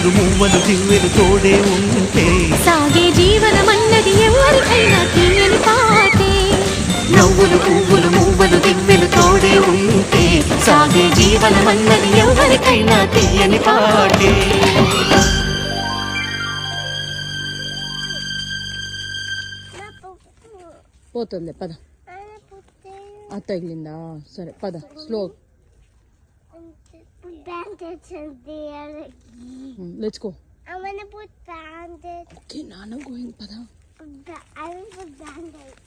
నవ్వులు మువ్వలు దివ్వెలు తోడే ఉంటే సాగే జీవనమన్నది ఎవరికైనా తీయని పాటే. నవ్వులు పువ్వులు మువ్వలు దివ్వెలు తోడే ఉంటే సాగే జీవనమన్నది ఎవరికైనా తీయని పాటే. పోతుంది పద. తగిలిందా? సరే పద slow. Let's go. I want to put bandage. Okay, Nana going, pada. I will put bandage.